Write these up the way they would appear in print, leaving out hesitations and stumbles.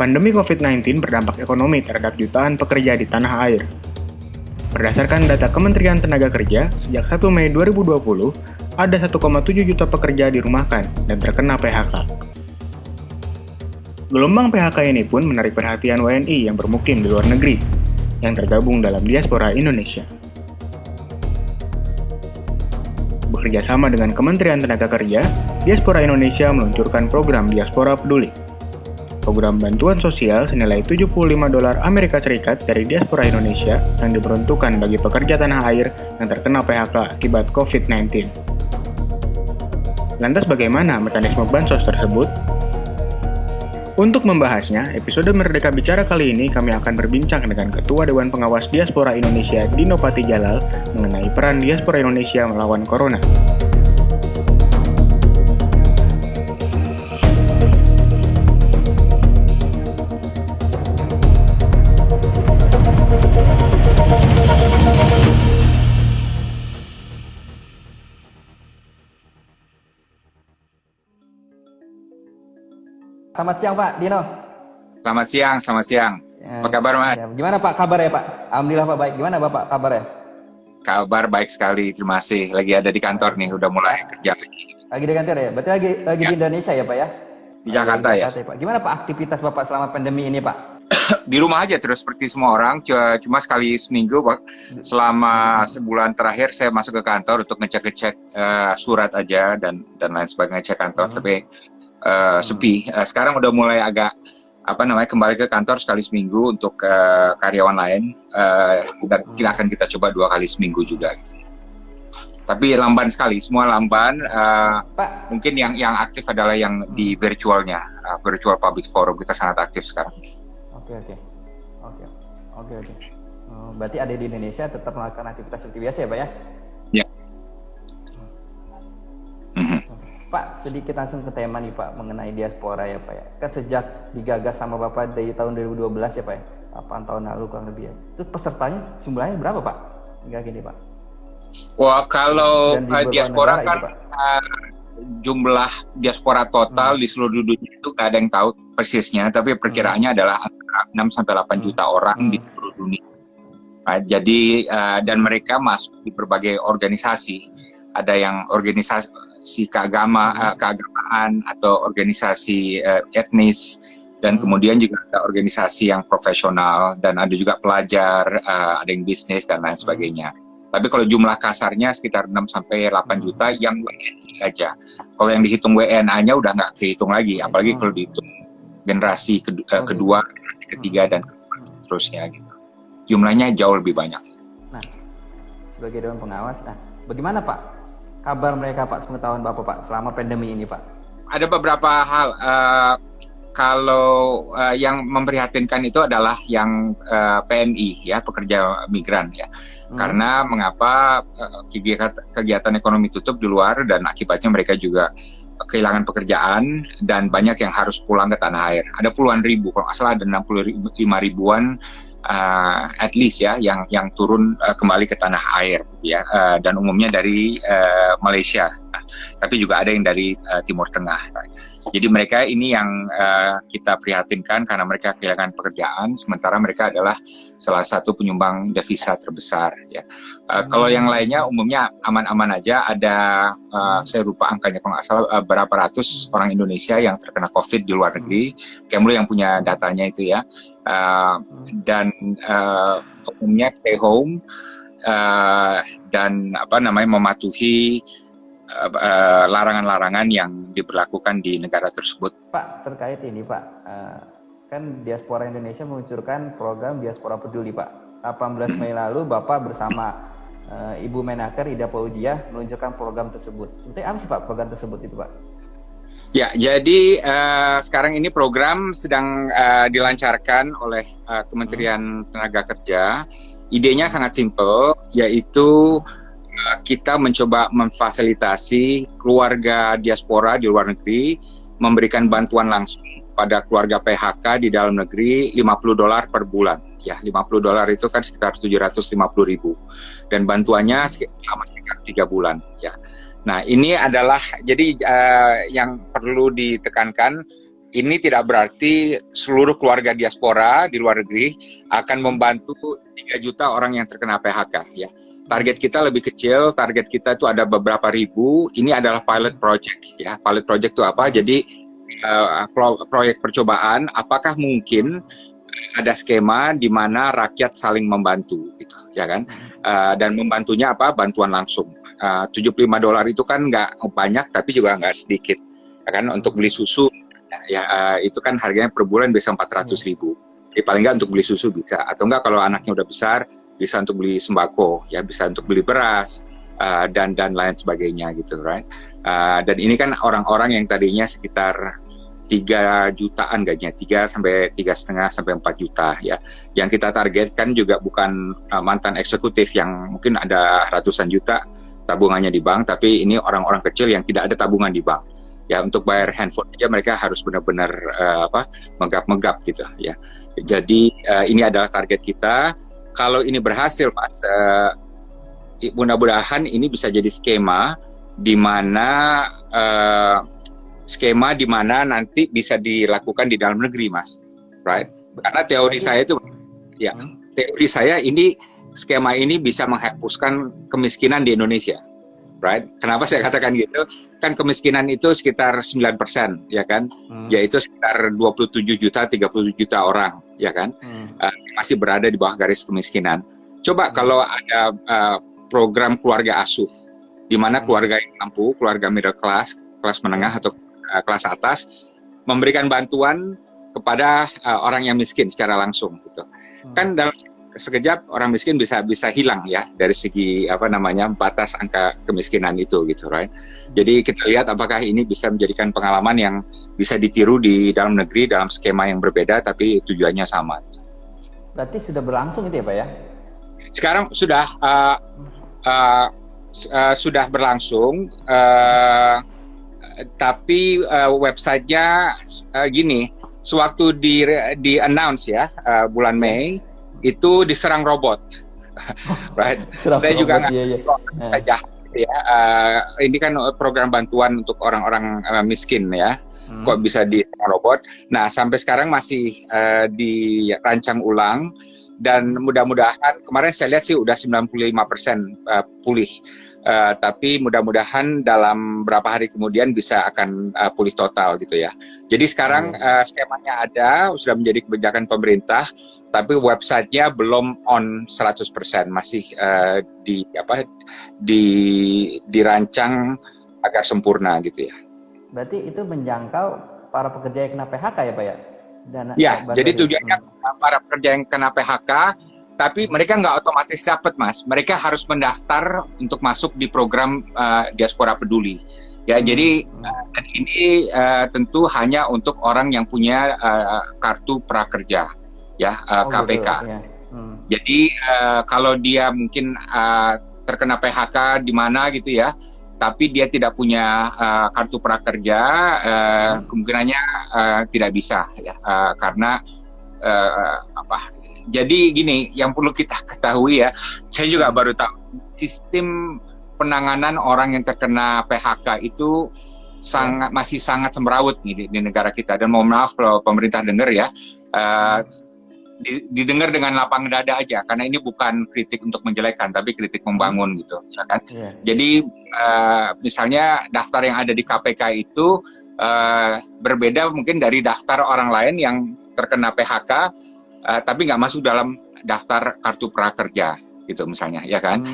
Pandemi COVID-19 berdampak ekonomi terhadap jutaan pekerja di tanah air. Berdasarkan data Kementerian Tenaga Kerja, sejak 1 Mei 2020, ada 1,7 juta pekerja dirumahkan dan terkena PHK. Gelombang PHK ini pun menarik perhatian WNI yang bermukim di luar negeri, yang tergabung dalam diaspora Indonesia. Bekerja sama dengan Kementerian Tenaga Kerja, Diaspora Indonesia meluncurkan program Diaspora Peduli. Program bantuan sosial senilai $75 Amerika Serikat dari Diaspora Indonesia yang diperuntukkan bagi pekerja tanah air yang terkena PHK akibat COVID-19. Lantas bagaimana mekanisme bansos tersebut? Untuk membahasnya, episode Merdeka Bicara kali ini kami akan berbincang dengan Ketua Dewan Pengawas Diaspora Indonesia Dino Patijalal mengenai peran Diaspora Indonesia melawan Corona. Selamat siang Pak Dino. Selamat siang. Apa kabar Mas? Ya, gimana Pak kabar ya Pak? Alhamdulillah Pak baik. Gimana Bapak kabar ya? Kabar baik sekali, terima kasih. Lagi ada di kantor nih, udah mulai kerja lagi. Lagi di kantor ya? Berarti lagi di Indonesia ya Pak ya? Di Jakarta ya. Pak. Gimana Pak aktivitas Bapak selama pandemi ini Pak? Di rumah aja terus seperti semua orang, cuma sekali seminggu Pak. Selama sebulan terakhir saya masuk ke kantor untuk ngecek surat aja dan lain sebagainya, cek kantor. Tapi sepi. Sekarang udah mulai agak kembali ke kantor sekali seminggu untuk karyawan lain. Dan mungkin akan kita coba 2 kali seminggu juga. Tapi lamban sekali, semua lamban. Pak, mungkin yang aktif adalah yang di virtualnya, virtual public forum kita sangat aktif sekarang. Oke. Berarti ada di Indonesia tetap melakukan aktivitas seperti biasa ya Pak ya? Ya. Pak, sedikit langsung ke tema nih Pak mengenai diaspora ya Pak ya. Kan sejak digagas sama Bapak dari tahun 2012 ya Pak ya, 8 tahun lalu kurang lebih ya. Itu pesertanya jumlahnya berapa Pak? Hingga gini Pak. Wah, kalau diaspora negara kan itu, Pak. Jumlah diaspora total di seluruh dunia itu nggak ada yang tahu persisnya, tapi perkiraannya adalah antara 6-8 juta orang di seluruh dunia. Nah, jadi dan mereka masuk di berbagai organisasi. Ada yang organisasi keagamaan atau organisasi etnis, dan kemudian juga ada organisasi yang profesional, dan ada juga pelajar, ada yang bisnis dan lain sebagainya. Tapi kalau jumlah kasarnya sekitar 6-8 juta yang WNI aja. Kalau yang dihitung WNA-nya udah nggak kehitung lagi, apalagi kalau dihitung generasi kedua, ketiga, dan seterusnya gitu. Jumlahnya jauh lebih banyak. Nah, sebagai Dewan Pengawas, bagaimana Pak kabar mereka Pak, sepengetahuan Bapak Pak selama pandemi ini Pak? Ada beberapa hal. Kalau yang memprihatinkan itu adalah yang PMI ya, pekerja migran ya. Karena mengapa kegiatan ekonomi tutup di luar dan akibatnya mereka juga kehilangan pekerjaan dan banyak yang harus pulang ke tanah air. Ada puluhan ribu, kalau nggak salah ada 65 ribuan at least ya yang turun kembali ke tanah air ya, dan umumnya dari Malaysia, tapi juga ada yang dari Timur Tengah. Jadi mereka ini yang kita prihatinkan karena mereka kehilangan pekerjaan, sementara mereka adalah salah satu penyumbang devisa terbesar ya. Kalau yang lainnya umumnya aman-aman aja. Ada saya lupa angkanya kalau nggak salah berapa ratus orang Indonesia yang terkena COVID di luar negeri. Kemlu yang punya datanya itu ya. Dan umumnya stay home dan mematuhi larangan-larangan yang diberlakukan di negara tersebut. Pak, terkait ini Pak, kan Diaspora Indonesia meluncurkan program Diaspora Peduli Pak. 18 Mei lalu Bapak bersama Ibu Menaker Ida Fauziah meluncurkan program tersebut. Seperti apa sih Pak program tersebut itu Pak? Ya, jadi sekarang ini program sedang dilancarkan oleh Kementerian Tenaga Kerja. Idenya sangat simpel, yaitu kita mencoba memfasilitasi keluarga diaspora di luar negeri memberikan bantuan langsung kepada keluarga PHK di dalam negeri $50 per bulan. Ya, $50 itu kan sekitar 750.000. Dan bantuannya selama sekitar 3 bulan. Ya. Nah, ini adalah jadi yang perlu ditekankan ini tidak berarti seluruh keluarga diaspora di luar negeri akan membantu 3 juta orang yang terkena PHK ya. Target kita lebih kecil, target kita itu ada beberapa ribu. Ini adalah pilot project ya. Pilot project itu apa? Jadi proyek percobaan, apakah mungkin ada skema di mana rakyat saling membantu gitu ya kan? Dan membantunya apa? Bantuan langsung. $75 itu kan nggak banyak tapi juga nggak sedikit ya kan, untuk beli susu ya, itu kan harganya per bulan bisa 400.000. Jadi paling nggak untuk beli susu bisa, atau enggak kalau anaknya udah besar bisa untuk beli sembako ya, bisa untuk beli beras dan lain sebagainya gitu, right? Dan ini kan orang-orang yang tadinya sekitar 3 jutaan gajinya, 3,5 sampai 4 juta ya. Yang kita targetkan juga bukan mantan eksekutif yang mungkin ada ratusan juta tabungannya di bank, tapi ini orang-orang kecil yang tidak ada tabungan di bank. Ya, untuk bayar handphone aja mereka harus benar-benar megap-megap gitu ya. Jadi ini adalah target kita. Kalau ini berhasil, Mas, mudah-mudahan ini bisa jadi skema di mana nanti bisa dilakukan di dalam negeri, Mas, right? Karena teori saya itu, ya, teori saya ini skema ini bisa menghapuskan kemiskinan di Indonesia, right? Kenapa saya katakan gitu? Kan kemiskinan itu sekitar 9%, ya kan? Yaitu sekitar 27 juta, 30 juta orang, ya kan? Masih berada di bawah garis kemiskinan. Coba kalau ada program keluarga asuh, di mana keluarga yang mampu, keluarga middle class, kelas menengah atau kelas atas, memberikan bantuan kepada orang yang miskin secara langsung, gitu. Kan dalam sekejap orang miskin bisa hilang ya dari segi batas angka kemiskinan itu gitu, right? Jadi kita lihat apakah ini bisa menjadikan pengalaman yang bisa ditiru di dalam negeri dalam skema yang berbeda tapi tujuannya sama. Berarti sudah berlangsung itu ya, Pak ya? Sekarang sudah berlangsung, tapi websitenya gini, sewaktu di announce ya bulan Mei itu diserang robot, right? Saya juga nggak saja ya. Ini kan program bantuan untuk orang-orang miskin ya, kok bisa diserang robot. Nah, sampai sekarang masih dirancang ulang dan mudah-mudahan kemarin saya lihat sih udah 95% pulih. Tapi mudah-mudahan dalam beberapa hari kemudian akan pulih total gitu ya. Jadi sekarang skemanya ada, sudah menjadi kebijakan pemerintah, tapi websitenya belum on 100%, masih dirancang agar sempurna gitu ya. Berarti itu menjangkau para pekerja yang kena PHK ya, Pak ya? Ya, jadi tujuannya para pekerja yang kena PHK, tapi mereka nggak otomatis dapat, Mas. Mereka harus mendaftar untuk masuk di program Diaspora Peduli. Ya, jadi dan ini tentu hanya untuk orang yang punya kartu prakerja, ya, KPK. Betul, ya. Jadi kalau dia mungkin terkena PHK di mana gitu ya, tapi dia tidak punya kartu prakerja, kemungkinannya tidak bisa, ya, karena Jadi gini, yang perlu kita ketahui ya, saya juga baru tahu sistem penanganan orang yang terkena PHK itu masih sangat semrawut nih di negara kita. Dan mohon maaf kalau pemerintah dengar ya, didengar dengan lapang dada aja, karena ini bukan kritik untuk menjelekan, tapi kritik membangun gitu, ya kan? Jadi misalnya daftar yang ada di KPK itu berbeda mungkin dari daftar orang lain yang terkena PHK, tapi nggak masuk dalam daftar kartu prakerja gitu misalnya, ya kan?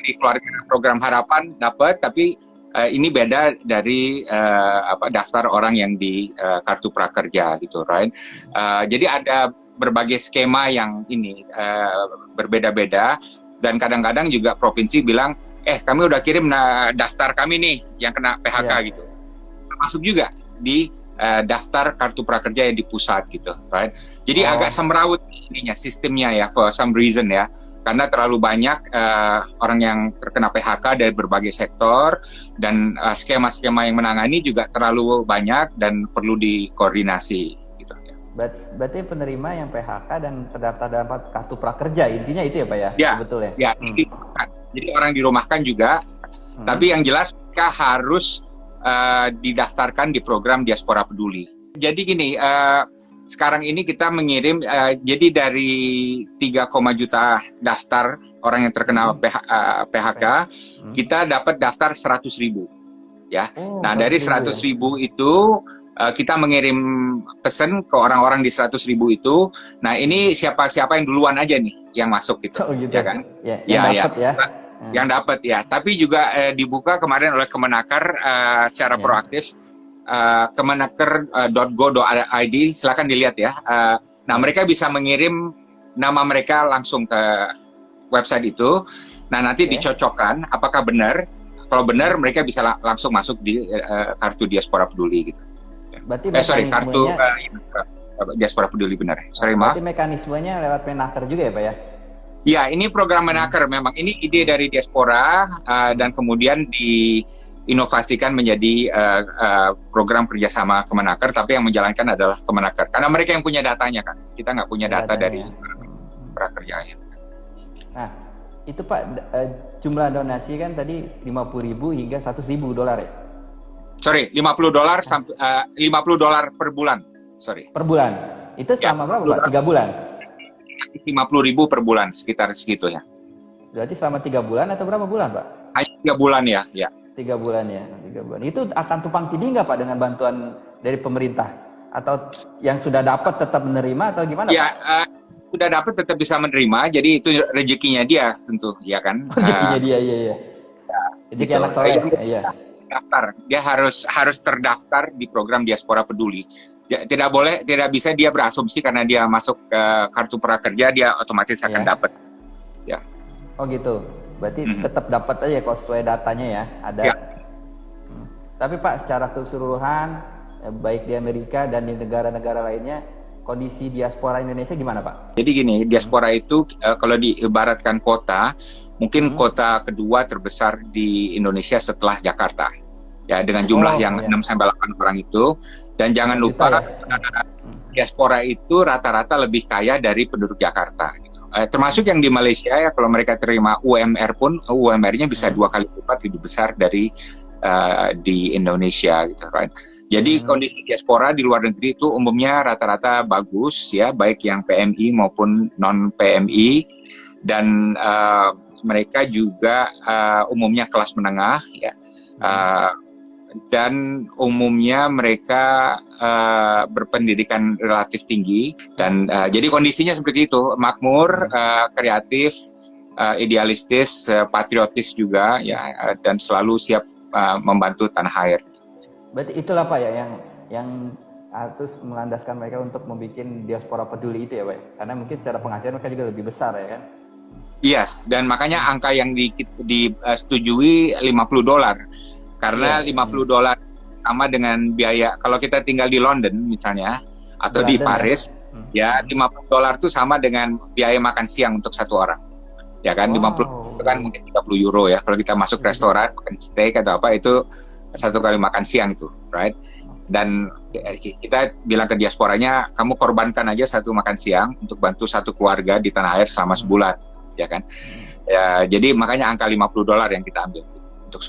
Di keluarga program harapan dapat, tapi ini beda dari daftar orang yang di kartu prakerja gitu, right? Jadi ada berbagai skema yang ini berbeda-beda, dan kadang-kadang juga provinsi bilang, kami udah kirim daftar kami nih yang kena PHK gitu, masuk juga di daftar kartu prakerja yang di pusat gitu, right? Jadi agak semrawut ininya sistemnya ya, for some reason ya, karena terlalu banyak orang yang terkena PHK dari berbagai sektor, dan skema-skema yang menangani juga terlalu banyak dan perlu dikoordinasi gitu. Berarti penerima yang PHK dan terdaftar dalam kartu prakerja, intinya itu ya, Pak ya? Ya, betul ya. Ya, jadi orang dirumahkan juga, tapi yang jelas mereka harus didaftarkan di program Diaspora Peduli. Jadi gini, sekarang ini kita mengirim, jadi dari 3, juta daftar orang yang terkena PHK, kita dapat daftar 100.000. Ya, nah dari 100.000 itu kita mengirim pesan ke orang-orang di 100.000 itu. Nah ini siapa-siapa yang duluan aja nih yang masuk gitu, ya kan? Yang dapat ya. Tapi juga dibuka kemarin oleh Kemenaker secara proaktif. Kemenaker.go.id, silakan dilihat ya. Nah mereka bisa mengirim nama mereka langsung ke website itu. Nah nanti dicocokkan apakah benar. Kalau benar mereka bisa langsung masuk di kartu Diaspora Peduli gitu. Berarti kartu Diaspora Peduli, benar. Maaf. Berarti mekanismenya lewat Menaker juga ya Pak ya? Ya, ini program Menaker memang. Ini ide dari Diaspora dan kemudian diinovasikan menjadi program kerjasama Kemenaker, tapi yang menjalankan adalah Kemenaker. Karena mereka yang punya datanya kan. Kita nggak punya data dari prakerja. Nah, itu Pak, jumlah donasi kan tadi 50.000 hingga 100.000 dolar ya? Sorry, $50 sampai $50 per bulan. Sorry. Per bulan. Itu selama berapa Pak? 3 bulan? 50.000 per bulan, sekitar segitu ya. Berarti selama 3 bulan atau berapa bulan Pak? 3 bulan ya. 3 bulan ya, 3 bulan. Itu akan tumpang tindih nggak Pak dengan bantuan dari pemerintah? Atau yang sudah dapat tetap menerima atau gimana ya, Pak? Sudah dapat tetap bisa menerima, jadi itu rezekinya dia tentu, ya kan? Rezekinya dia, iya. Rezeki anak soleh, iya. Daftar, dia harus terdaftar di program Diaspora Peduli. Tidak bisa dia berasumsi karena dia masuk ke kartu prakerja dia otomatis akan dapat. Ya. Oh gitu, berarti tetap dapat aja kalau sesuai datanya ya, ada. Ya. Tapi Pak, secara keseluruhan, baik di Amerika dan di negara-negara lainnya, kondisi diaspora Indonesia gimana Pak? Jadi gini, diaspora itu kalau diibaratkan kota, mungkin kota kedua terbesar di Indonesia setelah Jakarta. Ya, dengan jumlah yang 6-8 orang itu. Dan jangan lupa diaspora itu rata-rata lebih kaya dari penduduk Jakarta. Gitu. Termasuk yang di Malaysia ya, kalau mereka terima UMR pun, UMR-nya bisa 2 kali lipat lebih besar dari di Indonesia gitu, right? Jadi kondisi diaspora di luar negeri itu umumnya rata-rata bagus ya, baik yang PMI maupun non PMI, dan mereka juga umumnya kelas menengah ya, dan umumnya mereka berpendidikan relatif tinggi, dan jadi kondisinya seperti itu, makmur, kreatif, idealistis, patriotis juga ya, dan selalu siap membantu tanah air. Berarti itulah Pak ya yang harus melandaskan mereka untuk membuat Diaspora Peduli itu ya Pak. Karena mungkin secara penghasilan mereka juga lebih besar ya kan. Yes, dan makanya angka yang disetujui $50. Karena $50 sama dengan biaya kalau kita tinggal di London misalnya atau di Paris ya, $50 itu sama dengan biaya makan siang untuk satu orang. Ya kan, 50 itu kan mungkin 30 euro ya. Kalau kita masuk restoran, makan steak atau apa, itu satu kali makan siang itu, right? Dan kita bilang ke diasporanya, kamu korbankan aja satu makan siang untuk bantu satu keluarga di tanah air selama sebulan, ya kan? Ya, jadi makanya angka $50 yang kita ambil gitu, untuk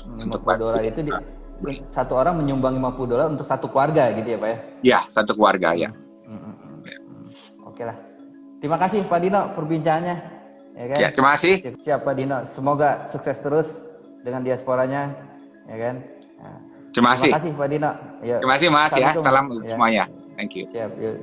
$50 itu satu orang menyumbang $50 untuk satu keluarga gitu ya Pak ya? Ya, satu keluarga ya. Oke lah. Terima kasih Pak Dino perbincangannya. Ya, kan? Ya, terima kasih. Siap Pak Dino. Semoga sukses terus dengan diasporanya, ya kan? Nah, terima kasih Pak Dino. Terima kasih Mas ya. Salam semuanya. Thank you. Siap. Yuk.